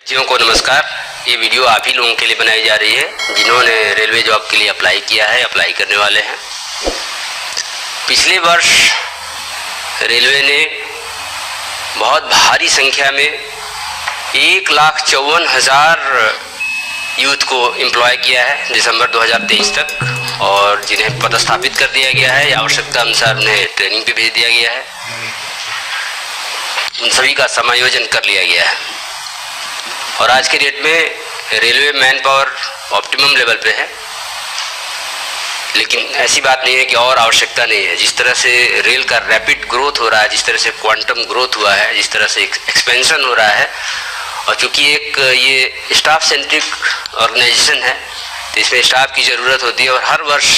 साथियों को नमस्कार। ये वीडियो आप ही लोगों के लिए बनाई जा रही है जिन्होंने रेलवे जॉब के लिए अप्लाई किया है, अप्लाई करने वाले हैं। पिछले वर्ष रेलवे ने बहुत भारी संख्या में 1,54,000 यूथ को एम्प्लॉय किया है दिसंबर 2023 तक, और जिन्हें पदस्थापित कर दिया गया है या आवश्यकता अनुसार उन्हें ट्रेनिंग पे भेज दिया गया है। उन सभी का समायोजन कर लिया गया है और आज के डेट में railway man power optimum level पे है। लेकिन ऐसी बात नहीं है कि और आवश्यकता नहीं है। जिस तरह से रेल का रैपिड ग्रोथ हो रहा है, जिस तरह से क्वांटम ग्रोथ हुआ है, जिस तरह से एक्सपेंशन हो रहा है, और चूँकि एक ये स्टाफ सेंट्रिक ऑर्गेनाइजेशन है तो इसमें स्टाफ की ज़रूरत होती है और हर वर्ष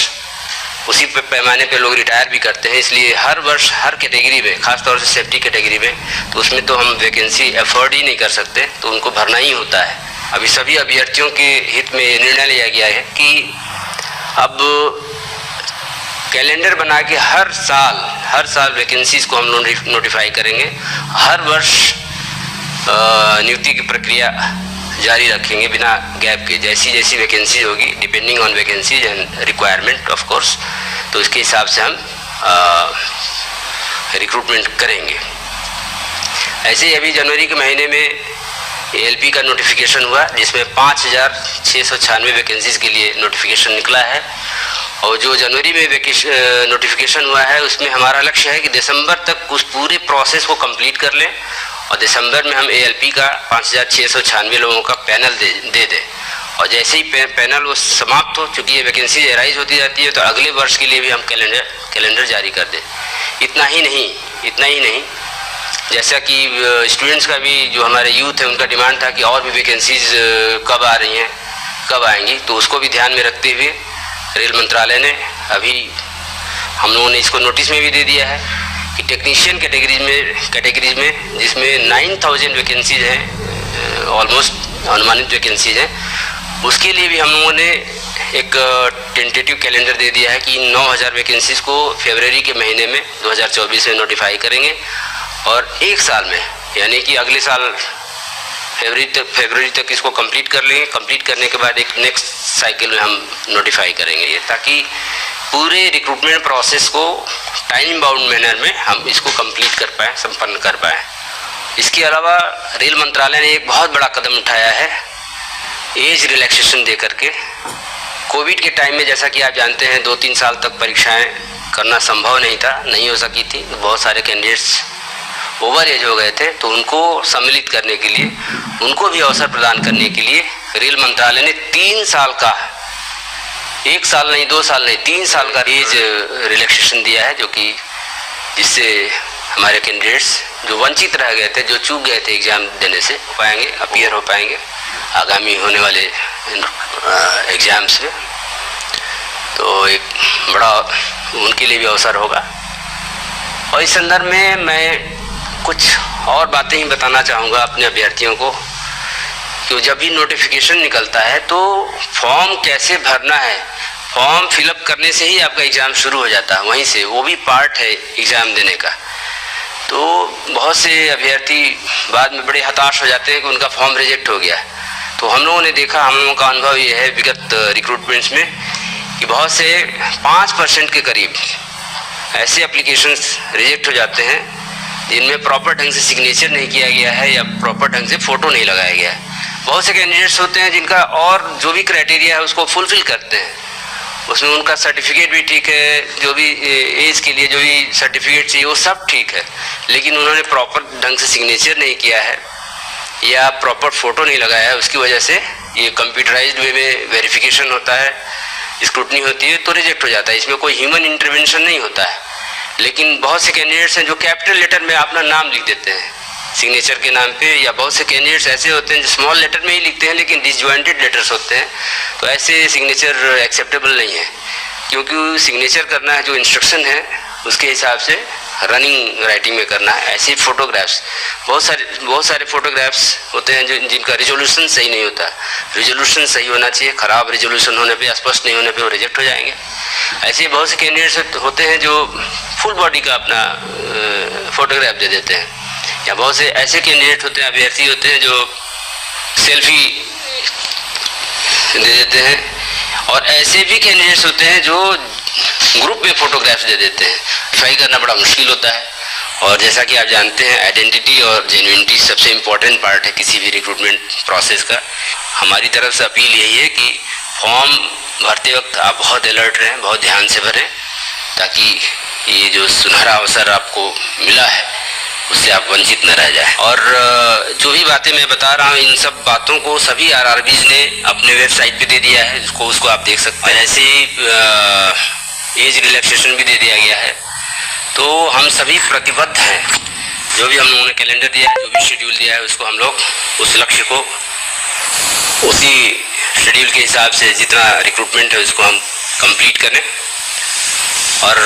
उसी पैमाने पे लोग रिटायर भी करते हैं। इसलिए हर वर्ष हर कैटेगरी में, खासतौर से सेफ्टी कैटेगरी में, तो उसमें तो हम वैकेंसी अफोर्ड ही नहीं कर सकते, तो उनको भरना ही होता है। अभी सभी अभ्यर्थियों के हित में ये निर्णय लिया गया है कि अब कैलेंडर बना के हर साल वैकेंसीज को हम नोटिफाई करेंगे। हर वर्ष नियुक्ति की प्रक्रिया जारी रखेंगे बिना गैप के। जैसी जैसी वैकेंसी होगी, depending on vacancies and requirement of course, तो इसके हिसाब से हम रिक्रूटमेंट करेंगे। ऐसे ही अभी जनवरी के महीने में ALP का नोटिफिकेशन हुआ जिसमें 5,696 वैकेंसीज के लिए नोटिफिकेशन निकला है। और जो जनवरी में नोटिफिकेशन हुआ है उसमें हमारा लक्ष्य है कि दिसंबर तक उस पूरे प्रोसेस को कंप्लीट कर लें और दिसंबर में हम ALP का 5,696 लोगों का पैनल दे दें। और जैसे ही पैनल वो समाप्त हो, चूँकि ये वैकेंसी एराइज होती जाती है, तो अगले वर्ष के लिए भी हम कैलेंडर जारी कर दें। इतना ही नहीं, जैसा कि स्टूडेंट्स का भी, जो हमारे यूथ है, उनका डिमांड था कि और भी वैकेंसीज कब आ रही हैं, कब आएंगी, तो उसको भी ध्यान में रखते हुए रेल मंत्रालय ने अभी हम लोगों ने इसको नोटिस में भी दे दिया है कि टेक्नीशियन कैटेगरीज में जिसमें 9,000 वैकेंसीज हैं, ऑलमोस्ट अनुमानित वैकेंसीज हैं, उसके लिए भी हम लोगों ने एक टेंटेटिव कैलेंडर दे दिया है कि 9,000 वैकेंसीज को फरवरी के महीने में 2024 में नोटिफाई करेंगे और एक साल में, यानी कि अगले साल फरवरी तक इसको कंप्लीट कर लेंगे। कंप्लीट करने के बाद एक नेक्स्ट साइकिल में हम नोटिफाई करेंगे ये, ताकि पूरे रिक्रूटमेंट प्रोसेस को टाइम बाउंड मैनर में हम इसको कंप्लीट कर पाएँ, संपन्न कर पाएँ। इसके अलावा रेल मंत्रालय ने एक बहुत बड़ा कदम उठाया है एज रिलैक्सेशन दे करके। कोविड के टाइम में, जैसा कि आप जानते हैं, 2-3 साल तक परीक्षाएं करना संभव नहीं हो सकी थी। बहुत सारे कैंडिडेट्स ओवर एज हो गए थे, तो उनको सम्मिलित करने के लिए, उनको भी अवसर प्रदान करने के लिए रेल मंत्रालय ने 3 साल का, 1 साल नहीं, 2 साल नहीं, 3 साल का एज रिलैक्सेशन दिया है, जो कि जिससे हमारे कैंडिडेट्स जो वंचित रह गए थे, जो चूक गए थे एग्ज़ाम देने से, पाएंगे, अपीयर हो पाएंगे आगामी होने वाले एग्ज़ाम से। तो एक बड़ा उनके लिए भी अवसर होगा। और इस संदर्भ में मैं कुछ और बातें ही बताना चाहूँगा अपने अभ्यर्थियों को कि जब भी नोटिफिकेशन निकलता है तो फॉर्म कैसे भरना है। फॉर्म फिलअप करने से ही आपका एग्ज़ाम शुरू हो जाता है, वहीं से, वो भी पार्ट है एग्ज़ाम देने का। तो बहुत से अभ्यर्थी बाद में बड़े हताश हो जाते हैं कि उनका फॉर्म रिजेक्ट हो गया। तो हम लोगों ने देखा, हम लोगों का अनुभव ये है विगत रिक्रूटमेंट्स में कि बहुत से 5% के करीब ऐसे एप्लीकेशंस रिजेक्ट हो जाते हैं जिनमें प्रॉपर ढंग से सिग्नेचर नहीं किया गया है या प्रॉपर ढंग से फ़ोटो नहीं लगाया गया है। बहुत से कैंडिडेट्स होते हैं जिनका और जो भी क्राइटेरिया है उसको फुलफिल करते हैं, उसमें उनका सर्टिफिकेट भी ठीक है, जो भी एज के लिए जो भी सर्टिफिकेट चाहिए वो सब ठीक है, लेकिन उन्होंने प्रॉपर ढंग से सिग्नेचर नहीं किया है या प्रॉपर फ़ोटो नहीं लगाया है। उसकी वजह से ये कंप्यूटराइज्ड वे में वेरिफिकेशन होता है, स्क्रूटनी होती है, तो रिजेक्ट हो जाता है। इसमें कोई ह्यूमन इंटरवेंशन नहीं होता है। लेकिन बहुत से कैंडिडेट्स हैं जो कैपिटल लेटर में अपना नाम लिख देते हैं सिग्नेचर के नाम पे, या बहुत से कैंडिडेट्स ऐसे होते हैं जो स्मॉल लेटर में ही लिखते हैं लेकिन डिसजॉइंटेड लेटर्स होते हैं। तो ऐसे सिग्नेचर एक्सेप्टेबल नहीं है, क्योंकि सिग्नेचर करना है जो इंस्ट्रक्शन है उसके हिसाब से रनिंग राइटिंग में करना है। ऐसे फोटोग्राफ्स, बहुत सारे फोटोग्राफ्स होते हैं जिनका रिजोल्यूशन सही नहीं होता। रिजोल्यूशन सही होना चाहिए, ख़राब रिजोल्यूशन होने पे, स्पष्ट नहीं होने पे वो रिजेक्ट हो जाएंगे। ऐसे बहुत से कैंडिडेट्स होते हैं जो फुल बॉडी का अपना फोटोग्राफ दे देते हैं, या बहुत से ऐसे कैंडिडेट होते हैं, अभ्यर्थी होते हैं जो सेल्फी दे देते हैं, और ऐसे भी कैंडिडेट्स होते हैं जो ग्रुप में फोटोग्राफ्स दे देते हैं। वेरीफाई करना बड़ा मुश्किल होता है, और जैसा कि आप जानते हैं आइडेंटिटी और जेन्युइनिटी सबसे इम्पोर्टेंट पार्ट है किसी भी रिक्रूटमेंट प्रोसेस का। हमारी तरफ से अपील यही है कि फॉर्म भरते वक्त आप बहुत अलर्ट रहें, बहुत ध्यान से भरें, ताकि ये जो सुनहरा अवसर आपको मिला है उससे आप वंचित न रह जाएं। और जो भी बातें मैं बता रहा हूँ, इन सब बातों को सभी आरआरबीज ने अपने वेबसाइट पे दे दिया है, उसको आप देख सकते हैं। ऐसे ही एज रिलैक्सेशन भी दे दिया गया है। तो हम सभी प्रतिबद्ध हैं, जो भी हम लोगों ने कैलेंडर दिया है, जो भी शेड्यूल दिया है, उसको हम लोग उस लक्ष्य को उसी शेड्यूल के हिसाब से जितना रिक्रूटमेंट है उसको हम कंप्लीट करें। और